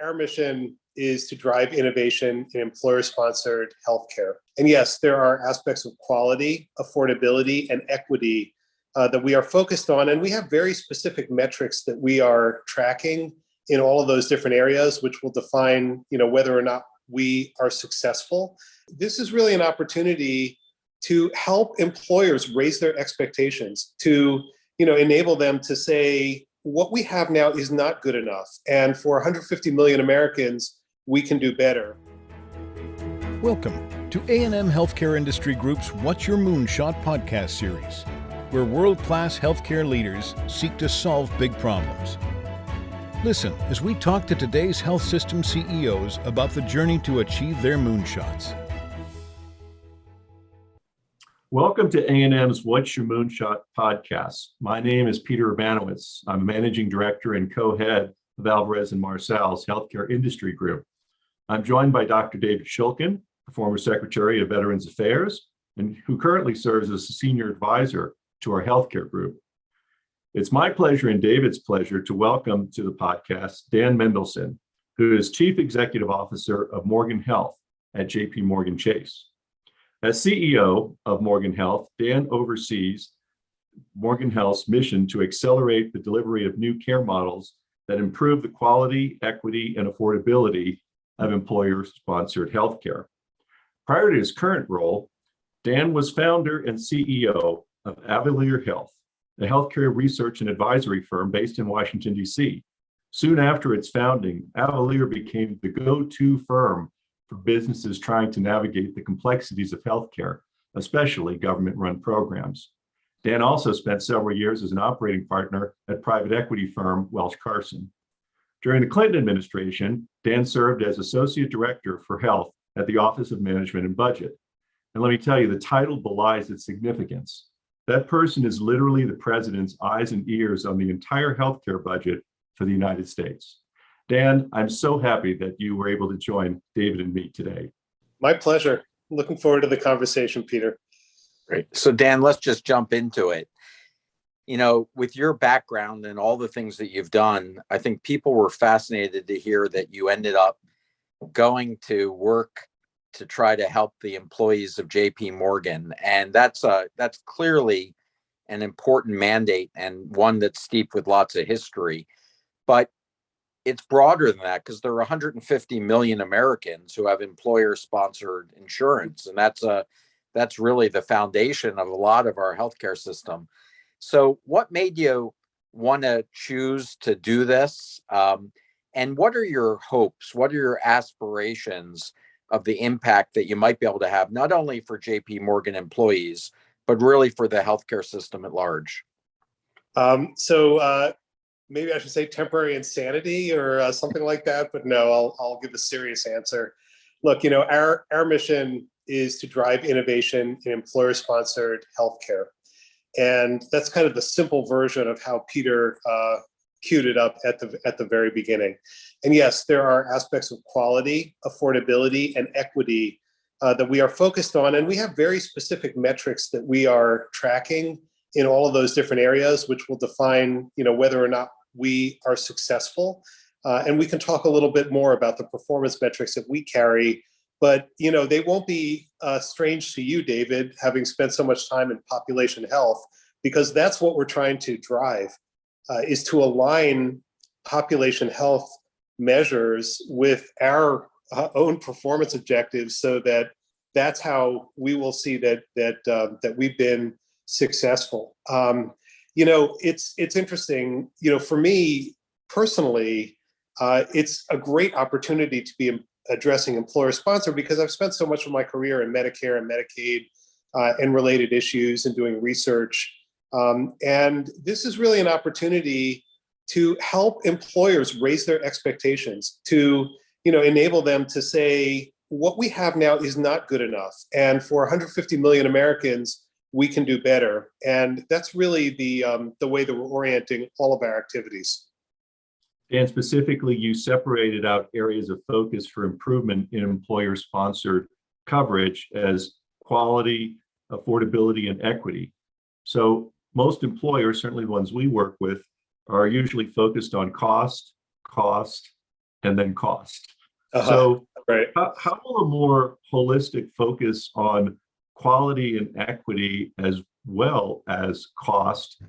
our mission is to drive innovation in employer-sponsored healthcare. And yes, there are aspects of quality, affordability, and equity that we are focused on. And we have very specific metrics that we are tracking in all of those different areas, which will define, whether or not we are successful. This is really an opportunity to help employers raise their expectations, to, enable them to say, what we have now is not good enough. And for 150 million Americans, we can do better. Welcome to A&M Healthcare Industry Group's What's Your Moonshot podcast series, where world-class healthcare leaders seek to solve big problems. Listen as we talk to today's health system CEOs about the journey to achieve their moonshots. Welcome to A&M's What's Your Moonshot podcast. My name is Peter Urbanowitz. I'm Managing Director and co-head of Alvarez & Marsal's Healthcare Industry Group. I'm joined by Dr. David Shulkin, the former Secretary of Veterans Affairs, and who currently serves as a Senior Advisor to our healthcare group. It's my pleasure and David's pleasure to welcome to the podcast Dan Mendelsohn, who is Chief Executive Officer of Morgan Health at JP Morgan Chase. As CEO of Morgan Health, Dan oversees Morgan Health's mission to accelerate the delivery of new care models that improve the quality, equity, and affordability of employer-sponsored healthcare. Prior to his current role, Dan was founder and CEO of Avalere Health, a healthcare research and advisory firm based in Washington, D.C. Soon after its founding, Avalere became the go-to firm for businesses trying to navigate the complexities of healthcare, especially government-run programs. Dan also spent several years as an operating partner at private equity firm Welsh Carson. During the Clinton administration, Dan served as Associate Director for Health at the Office of Management and Budget. And let me tell you, the title belies its significance. That person is literally the president's eyes and ears on the entire healthcare budget for the United States. Dan, I'm so happy that you were able to join David and me today. My pleasure. Looking forward to the conversation, Peter. Great. So Dan, let's just jump into it. With your background and all the things that you've done, I think people were fascinated to hear that you ended up going to work to try to help the employees of JP Morgan. And that's clearly an important mandate and one that's steeped with lots of history. But it's broader than that because there are 150 million Americans who have employer-sponsored insurance. And that's really the foundation of a lot of our healthcare system. So what made you want to choose to do this? And what are your hopes? What are your aspirations of the impact that you might be able to have, not only for JP Morgan employees, but really for the healthcare system at large? Maybe I should say temporary insanity or something like that, but no, I'll give a serious answer. Look, our mission is to drive innovation in employer-sponsored healthcare. And that's kind of the simple version of how Peter queued it up at the very beginning. And yes, there are aspects of quality, affordability, and equity that we are focused on. And we have very specific metrics that we are tracking in all of those different areas, which will define, whether or not we are successful. And we can talk a little bit more about the performance metrics that we carry. But, they won't be strange to you, David, having spent so much time in population health, because that's what we're trying to drive, is to align population health measures with our own performance objectives, so that that's how we will see that we've been successful. It's interesting, for me personally, it's a great opportunity to be addressing employer sponsor because I've spent so much of my career in Medicare and Medicaid and related issues and doing research. And this is really an opportunity to help employers raise their expectations, to, enable them to say, what we have now is not good enough. And for 150 million Americans, we can do better. And that's really the way that we're orienting all of our activities. And specifically, you separated out areas of focus for improvement in employer-sponsored coverage as quality, affordability, and equity. So most employers, certainly the ones we work with, are usually focused on cost, and then cost. Uh-huh. So Right. how will a more holistic focus on quality and equity as well as cost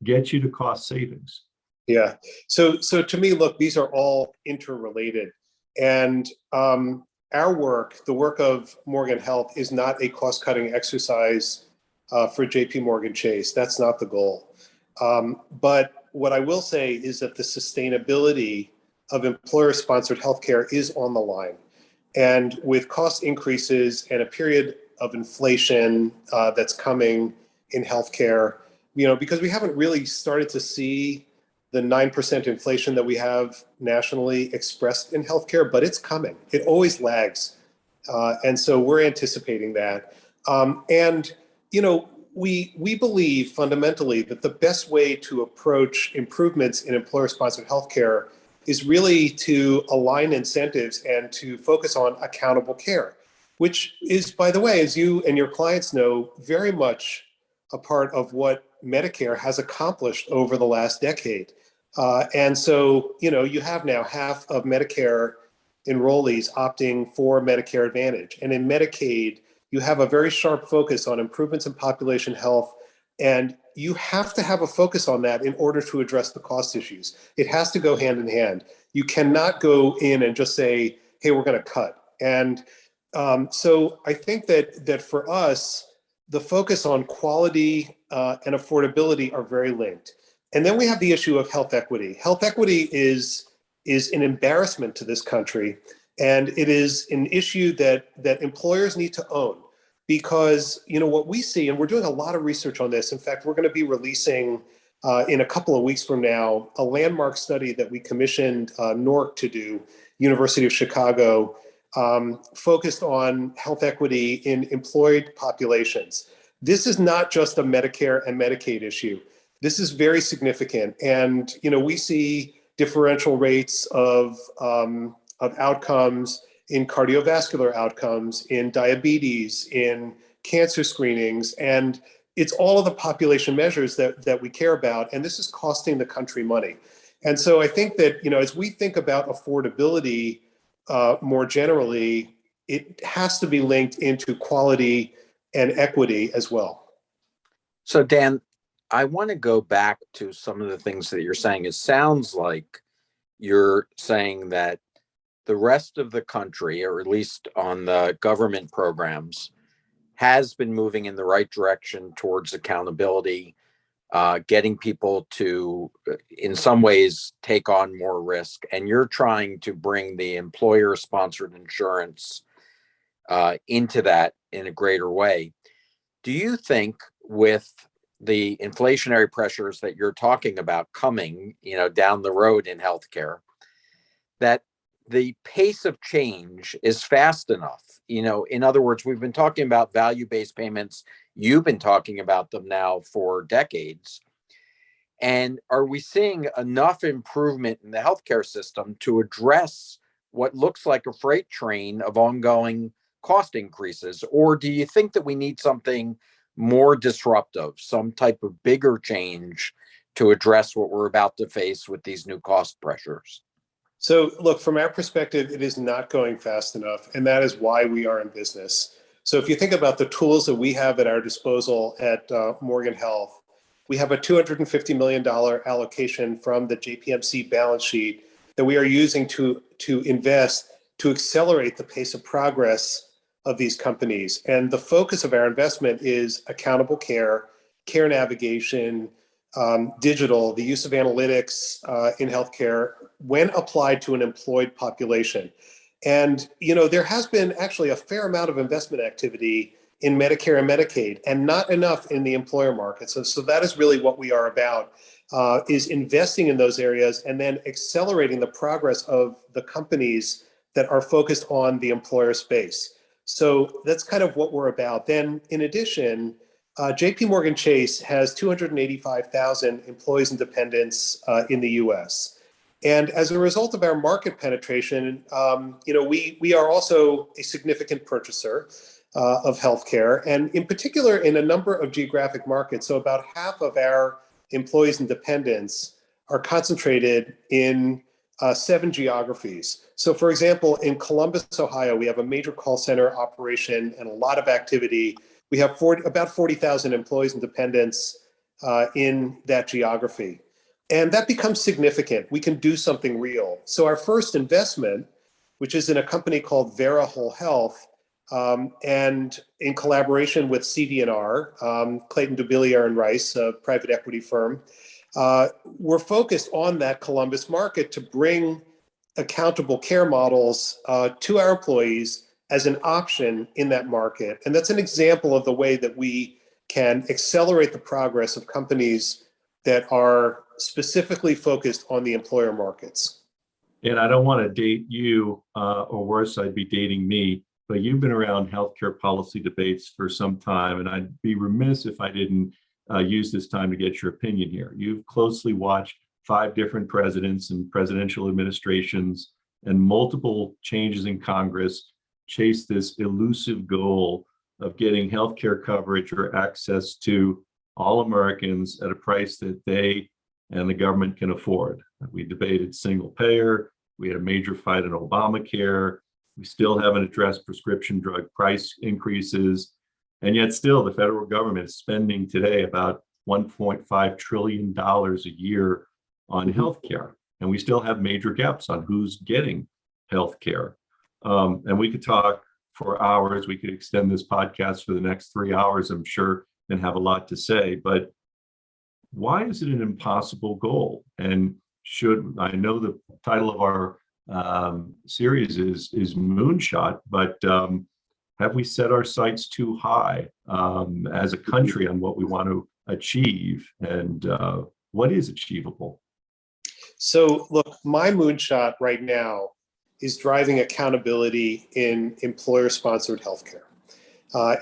get you to cost savings? Yeah. So to me, look, these are all interrelated. And our work, the work of Morgan Health, is not a cost-cutting exercise for JP Morgan Chase. That's not the goal. But what I will say is that the sustainability of employer-sponsored healthcare is on the line. And with cost increases and a period of inflation that's coming in healthcare, because we haven't really started to see the 9% inflation that we have nationally expressed in healthcare, but it's coming. It always lags. And so we're anticipating that. And, we believe fundamentally that the best way to approach improvements in employer-sponsored healthcare is really to align incentives and to focus on accountable care, which is, by the way, as you and your clients know, very much a part of what Medicare has accomplished over the last decade. And so, you have now half of Medicare enrollees opting for Medicare Advantage. And in Medicaid, you have a very sharp focus on improvements in population health. And you have to have a focus on that in order to address the cost issues. It has to go hand in hand. You cannot go in and just say, hey, we're going to cut. And so I think that for us, the focus on quality and affordability are very linked. And then we have the issue of health equity. Health equity is an embarrassment to this country. And it is an issue that employers need to own, because what we see, and we're doing a lot of research on this. In fact, we're going to be releasing in a couple of weeks from now a landmark study that we commissioned NORC to do, University of Chicago, focused on health equity in employed populations. This is not just a Medicare and Medicaid issue. This is very significant. And we see differential rates of outcomes in cardiovascular outcomes, in diabetes, in cancer screenings, and it's all of the population measures that we care about, and this is costing the country money. And so I think that, as we think about affordability more generally, it has to be linked into quality and equity as well. So Dan, I want to go back to some of the things that you're saying. It sounds like you're saying that the rest of the country, or at least on the government programs, has been moving in the right direction towards accountability, getting people to, in some ways, take on more risk. And you're trying to bring the employer-sponsored insurance into that in a greater way. Do you think, with the inflationary pressures that you're talking about coming, down the road in healthcare, that the pace of change is fast enough? In other words, we've been talking about value-based payments. You've been talking about them now for decades. And are we seeing enough improvement in the healthcare system to address what looks like a freight train of ongoing cost increases? Or do you think that we need something more disruptive, some type of bigger change to address what we're about to face with these new cost pressures? So look, from our perspective, it is not going fast enough, and that is why we are in business. So if you think about the tools that we have at our disposal at Morgan Health, we have a $250 million allocation from the JPMC balance sheet that we are using to invest to accelerate the pace of progress of these companies. And the focus of our investment is accountable care, care navigation, digital, the use of analytics in healthcare when applied to an employed population. And, there has been actually a fair amount of investment activity in Medicare and Medicaid, and not enough in the employer market. So that is really what we are about, is investing in those areas and then accelerating the progress of the companies that are focused on the employer space. So that's kind of what we're about. Then, in addition, JP Morgan Chase has 285,000 employees and dependents in the US. And as a result of our market penetration, we are also a significant purchaser of healthcare, and in particular in a number of geographic markets. So about half of our employees and dependents are concentrated in 7 geographies. So for example, in Columbus, Ohio, we have a major call center operation and a lot of activity. We have about 40,000 employees and dependents in that geography. And that becomes significant. We can do something real. So our first investment, which is in a company called Vera Whole Health, and in collaboration with CD&R, Clayton Dubilier and Rice, a private equity firm, we're focused on that Columbus market to bring accountable care models to our employees as an option in that market. And that's an example of the way that we can accelerate the progress of companies that are specifically focused on the employer markets. And I don't want to date you, or worse, I'd be dating me, but you've been around healthcare policy debates for some time, and I'd be remiss if I didn't use this time to get your opinion here. You've closely watched 5 different presidents and presidential administrations and multiple changes in Congress chase this elusive goal of getting healthcare coverage or access to all Americans at a price that they and the government can afford. We debated single payer. We had a major fight on Obamacare. We still haven't addressed prescription drug price increases. And yet still the federal government is spending today about $1.5 trillion a year on healthcare. And we still have major gaps on who's getting healthcare. And we could talk for hours. We could extend this podcast for the next 3 hours, I'm sure, and have a lot to say. But why is it an impossible goal? And I know the title of our series is Moonshot, but have we set our sights too high as a country on what we want to achieve, and what is achievable? So look, my moonshot right now is driving accountability in employer-sponsored healthcare.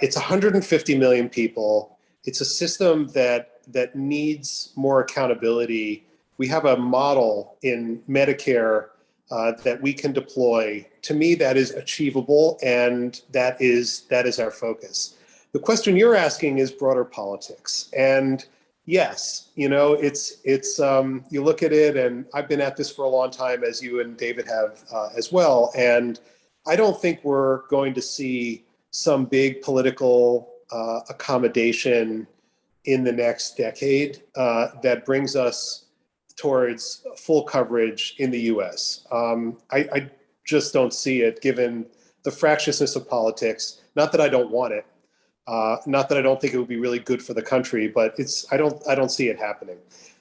It's 150 million people. It's a system that needs more accountability. We have a model in Medicare that we can deploy. To me, that is achievable, and that is our focus. The question you're asking is broader politics, and yes, it's you look at it, and I've been at this for a long time, as you and David have as well, and I don't think we're going to see some big political accommodation in the next decade that brings us towards full coverage in the US. I just don't see it, given the fractiousness of politics. Not that I don't want it, not that I don't think it would be really good for the country, but I don't see it happening.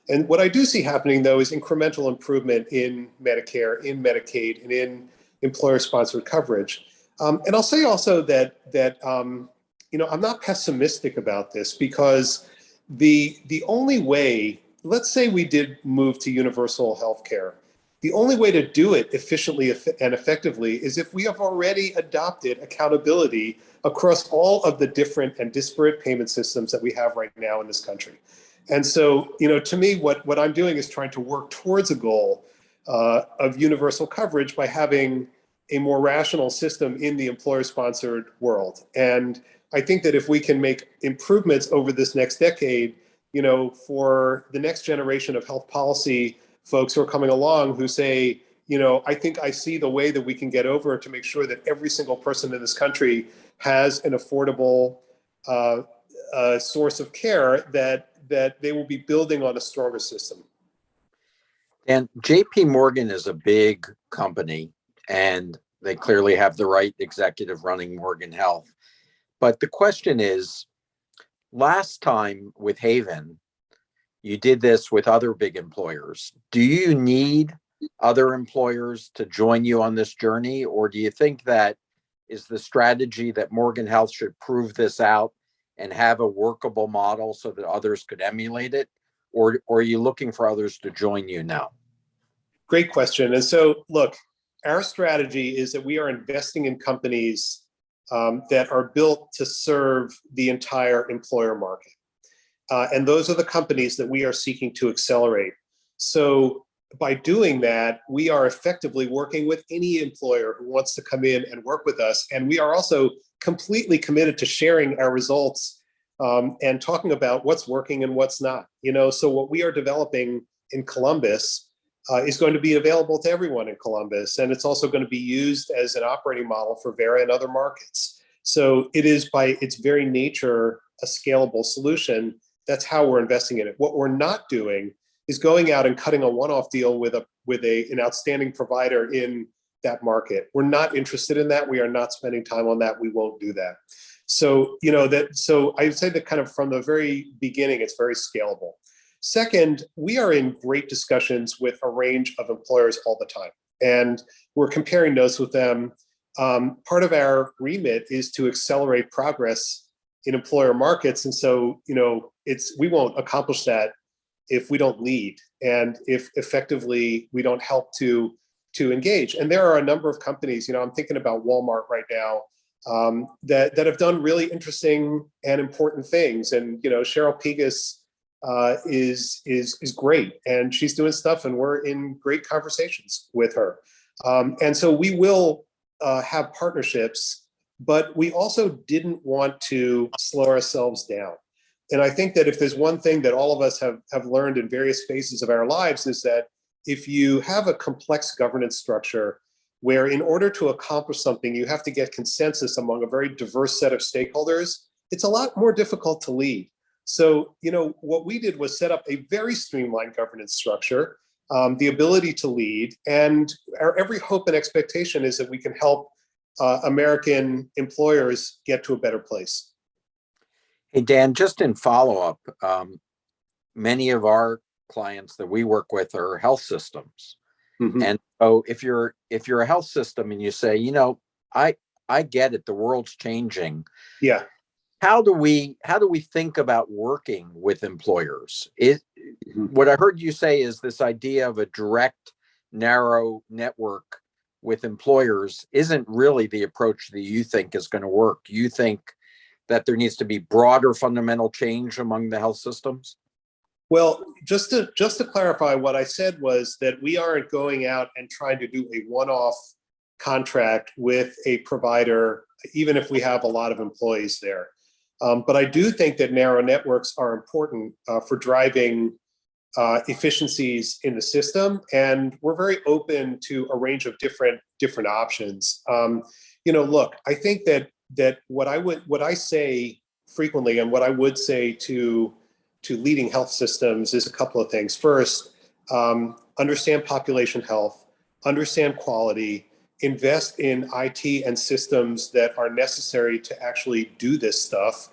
And what I do see happening, though, is incremental improvement in Medicare, in Medicaid, and in employer-sponsored coverage. And I'll say also that I'm not pessimistic about this, because the only way, let's say we did move to universal health care, the only way to do it efficiently and effectively is if we have already adopted accountability across all of the different and disparate payment systems that we have right now in this country. And so, to me, what I'm doing is trying to work towards a goal of universal coverage by having a more rational system in the employer-sponsored world. And I think that if we can make improvements over this next decade, for the next generation of health policy folks who are coming along who say, I think I see the way that we can get over to make sure that every single person in this country has an affordable source of care, that they will be building on a stronger system. And JP Morgan is a big company, and they clearly have the right executive running Morgan Health. But the question is, last time with Haven, you did this with other big employers. Do you need other employers to join you on this journey? Or do you think that is the strategy that Morgan Health should prove this out and have a workable model so that others could emulate it? Or are you looking for others to join you now? Great question. And so, look, our strategy is that we are investing in companies that are built to serve the entire employer market. And those are the companies that we are seeking to accelerate. So by doing that, we are effectively working with any employer who wants to come in and work with us. And we are also completely committed to sharing our results and talking about what's working and what's not. So what we are developing in Columbus is going to be available to everyone in Columbus. And it's also going to be used as an operating model for Vera and other markets. So it is by its very nature a scalable solution. That's how we're investing in it. What we're not doing is going out and cutting a one-off deal with an outstanding provider in that market. We're not interested in that. We are not spending time on that. We won't do that. So, so I would say that kind of from the very beginning, it's very scalable. Second, we are in great discussions with a range of employers all the time, and we're comparing notes with them. Part of our remit is to accelerate progress in employer markets. And so, we won't accomplish that if we don't lead and if effectively we don't help to engage. And there are a number of companies, I'm thinking about Walmart right now, that have done really interesting and important things. And, Cheryl Pegas is great, and she's doing stuff, and we're in great conversations with her. And so we will have partnerships, but we also didn't want to slow ourselves down. And I think that if there's one thing that all of us have learned in various phases of our lives is that if you have a complex governance structure where in order to accomplish something, you have to get consensus among a very diverse set of stakeholders, it's a lot more difficult to lead. So, what we did was set up a very streamlined governance structure, the ability to lead, and our every hope and expectation is that we can help American employers get to a better place. Hey, Dan, just in follow-up, many of our clients that we work with are health systems. Mm-hmm. And so if you're a health system and you say, I get it, the world's changing. Yeah. How do we think about working with employers? What I heard you say is this idea of a direct, narrow network with employers isn't really the approach that you think is going to work. You think that there needs to be broader fundamental change among the health systems? Well, just to clarify, what I said was that we aren't going out and trying to do a one-off contract with a provider, even if we have a lot of employees there. But I do think that narrow networks are important for driving efficiencies in the system, and we're very open to a range of different options. Look, I think that what I say frequently, and what I would say to leading health systems, is a couple of things. First, understand population health, understand quality, invest in IT and systems that are necessary to actually do this stuff.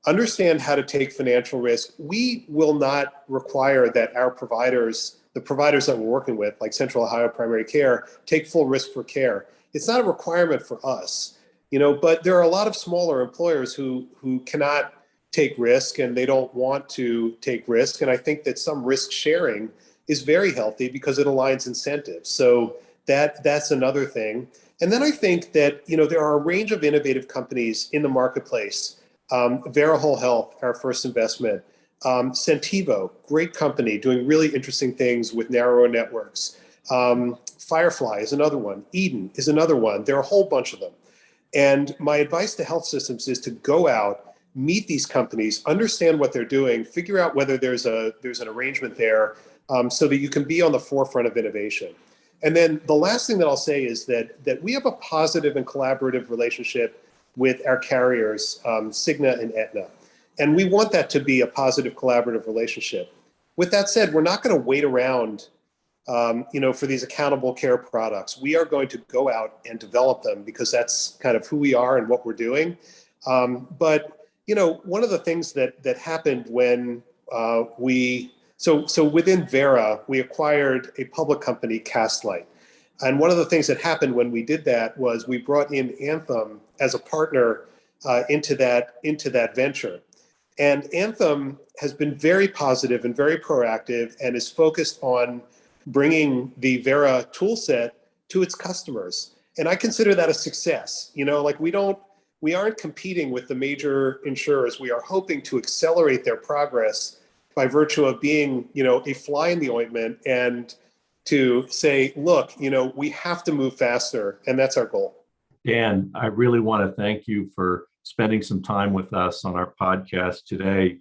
Understand how to take financial risk. We will not require that our providers, the providers that we're working with, like Central Ohio Primary Care, take full risk for care. It's not a requirement for us, but there are a lot of smaller employers who cannot take risk, and they don't want to take risk. And I think that some risk sharing is very healthy because it aligns incentives. So that's another thing. And then I think that, there are a range of innovative companies in the marketplace. Vera Whole Health, our first investment. Centivo, great company, doing really interesting things with narrower networks. Firefly is another one. Eden is another one. There are a whole bunch of them. And my advice to health systems is to go out, meet these companies, understand what they're doing, figure out whether there's an arrangement there, so that you can be on the forefront of innovation. And then the last thing that I'll say is that we have a positive and collaborative relationship with our carriers, Cigna and Aetna. And we want that to be a positive collaborative relationship. With that said, we're not going to wait around for these accountable care products. We are going to go out and develop them because that's kind of who we are and what we're doing. But one of the things that happened when so within Vera, we acquired a public company, Castlight. And one of the things that happened when we did that was we brought in Anthem as a partner into that venture. And Anthem has been very positive and very proactive and is focused on bringing the Vera toolset to its customers. And I consider that a success. We aren't competing with the major insurers. We are hoping to accelerate their progress by virtue of being, a fly in the ointment, and to say, look, we have to move faster, and that's our goal. Dan, I really want to thank you for spending some time with us on our podcast today.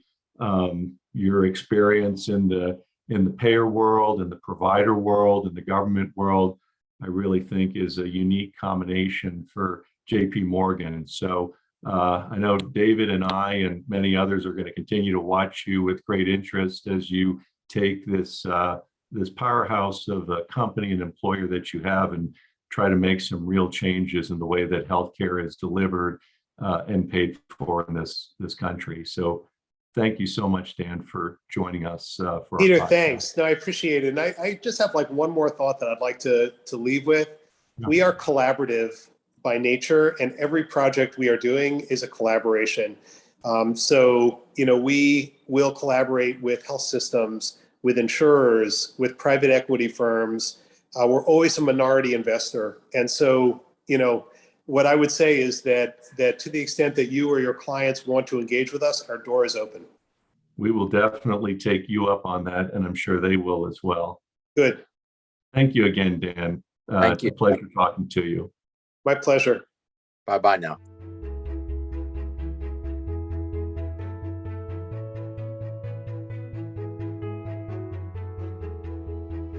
Your experience in the in the payer world, in the provider world, in the government world, I really think is a unique combination for JP Morgan. So I know David and I and many others are going to continue to watch you with great interest as you take this this powerhouse of a company and employer that you have and try to make some real changes in the way that healthcare is delivered and paid for in this country. So thank you so much, Dan, for joining us. For Peter, our podcast. thanks. No, I appreciate it. And I just have like one more thought that I'd like to leave with. Yeah. We are collaborative by nature, and every project we are doing is a collaboration. So, we will collaborate with health systems, with insurers, with private equity firms. We're always a minority investor. And so, what I would say is that to the extent that you or your clients want to engage with us, our door is open. We will definitely take you up on that, and I'm sure they will as well. Good. Thank you again, Dan. Thank you. It's a pleasure talking to you. My pleasure. Bye-bye now.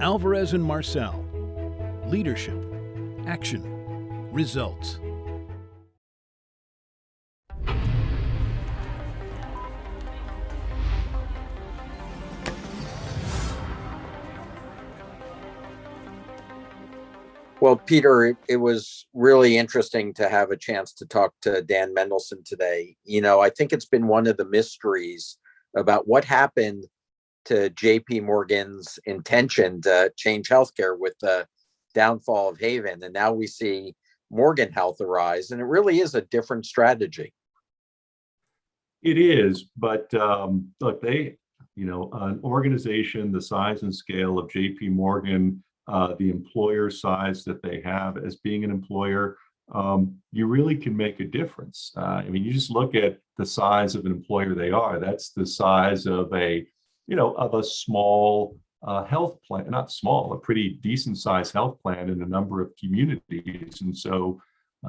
Alvarez and Marcel. Leadership, action, results. Well, Peter, it was really interesting to have a chance to talk to Dan Mendelsohn today. I think it's been one of the mysteries about what happened to JP Morgan's intention to change healthcare with the downfall of Haven. And now we see Morgan Health arise, and it really is a different strategy. It is, but look, they, an organization the size and scale of JP Morgan, the employer size that they have as being an employer, you really can make a difference. You just look at the size of an employer they are. That's the size of a small health plan, not small, a pretty decent sized health plan in a number of communities. And so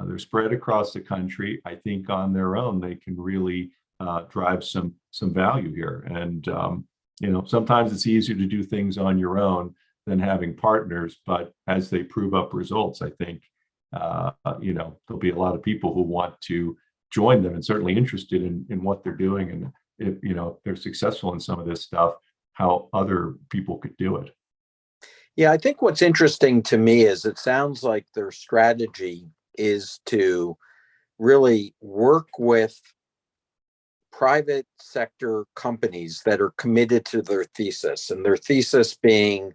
they're spread across the country. I think on their own, they can really drive some value here. And, sometimes it's easier to do things on your own than having partners, but as they prove up results, I think, there'll be a lot of people who want to join them and certainly interested in what they're doing. And if they're successful in some of this stuff, how other people could do it. Yeah, I think what's interesting to me is it sounds like their strategy is to really work with private sector companies that are committed to their thesis, and their thesis being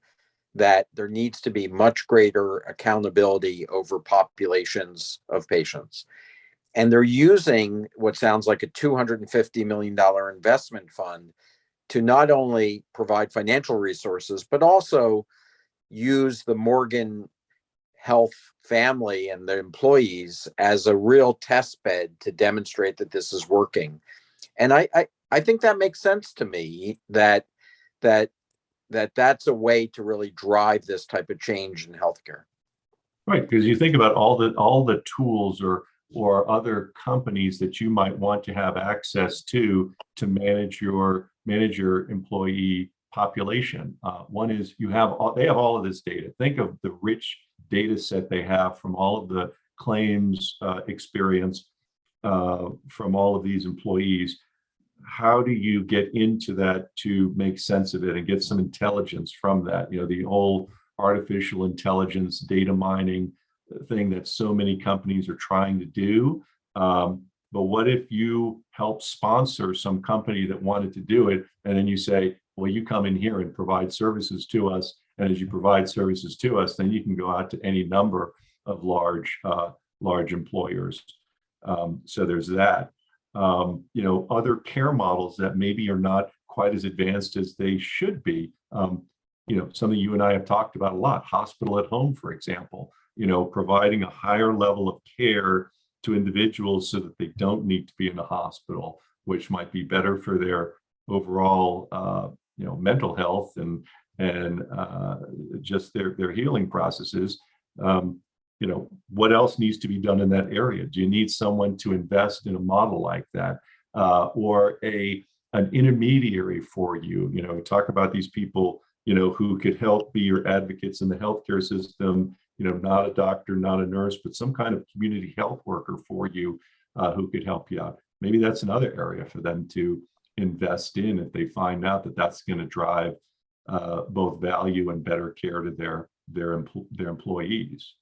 that there needs to be much greater accountability over populations of patients. And they're using what sounds like a $250 million investment fund to not only provide financial resources, but also use the Morgan Health family and the employees as a real test bed to demonstrate that this is working. And I think that makes sense to me, that's a way to really drive this type of change in healthcare. Right, because you think about all the tools or other companies that you might want to have access to manage your employee population. One is they have all of this data. Think of the rich data set they have from all of the claims experience from all of these employees. How do you get into that to make sense of it and get some intelligence from that? The whole artificial intelligence data mining thing that so many companies are trying to do. But what if you help sponsor some company that wanted to do it, and then you say, well, you come in here and provide services to us, and as you provide services to us, then you can go out to any number of large employers. So there's that. Other care models that maybe are not quite as advanced as they should be. Something you and I have talked about a lot, hospital at home, for example, providing a higher level of care to individuals so that they don't need to be in the hospital, which might be better for their overall, mental health and just their healing processes. What else needs to be done in that area? Do you need someone to invest in a model like that, or an intermediary for you? Talk about these people who could help be your advocates in the healthcare system, not a doctor, not a nurse, but some kind of community health worker for you who could help you out. Maybe that's another area for them to invest in if they find out that that's going to drive both value and better care to their employees.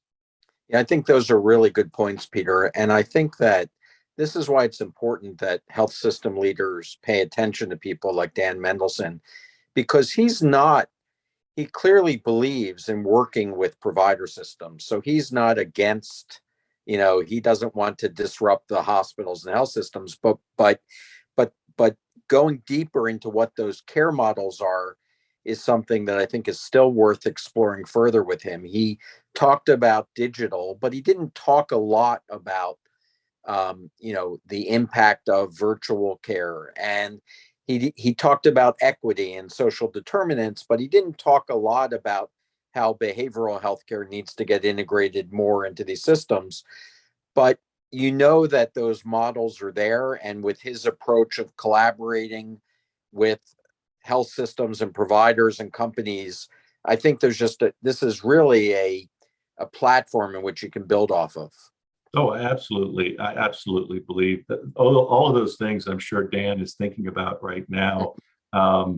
Yeah, I think those are really good points, Peter. And I think that this is why it's important that health system leaders pay attention to people like Dan Mendelsohn, because he clearly believes in working with provider systems. So he's not against, he doesn't want to disrupt the hospitals and health systems, but going deeper into what those care models are is something that I think is still worth exploring further with him. He talked about digital, but he didn't talk a lot about, the impact of virtual care. And he talked about equity and social determinants, but he didn't talk a lot about how behavioral healthcare needs to get integrated more into these systems. But that those models are there, and with his approach of collaborating with health systems and providers and companies, I think this is really a platform in which you can build off of. Oh, absolutely. I absolutely believe that all of those things I'm sure Dan is thinking about right now. For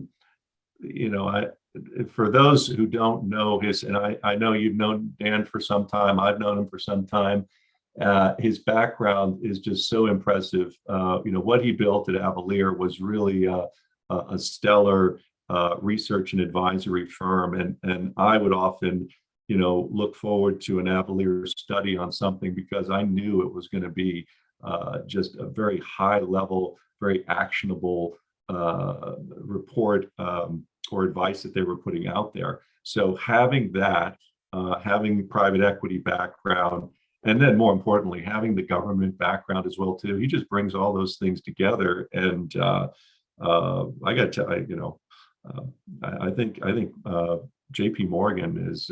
those who don't know and I know you've known Dan for some time, I've known him for some time. His background is just so impressive. What he built at Avalere was really a stellar research and advisory firm. And I would often, look forward to an Avalere study on something because I knew it was going to be just a very high level, very actionable report or advice that they were putting out there. So having that, having private equity background, and then more importantly, having the government background as well too, he just brings all those things together. And I got to tell you, I think JP Morgan is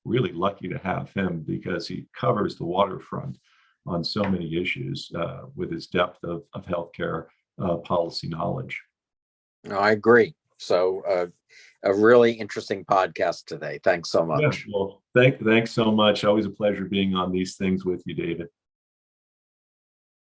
really lucky to have him because he covers the waterfront on so many issues with his depth of healthcare policy knowledge. No, I agree. So a really interesting podcast today. Thanks so much. Yeah, well, thanks so much. Always a pleasure being on these things with you, David.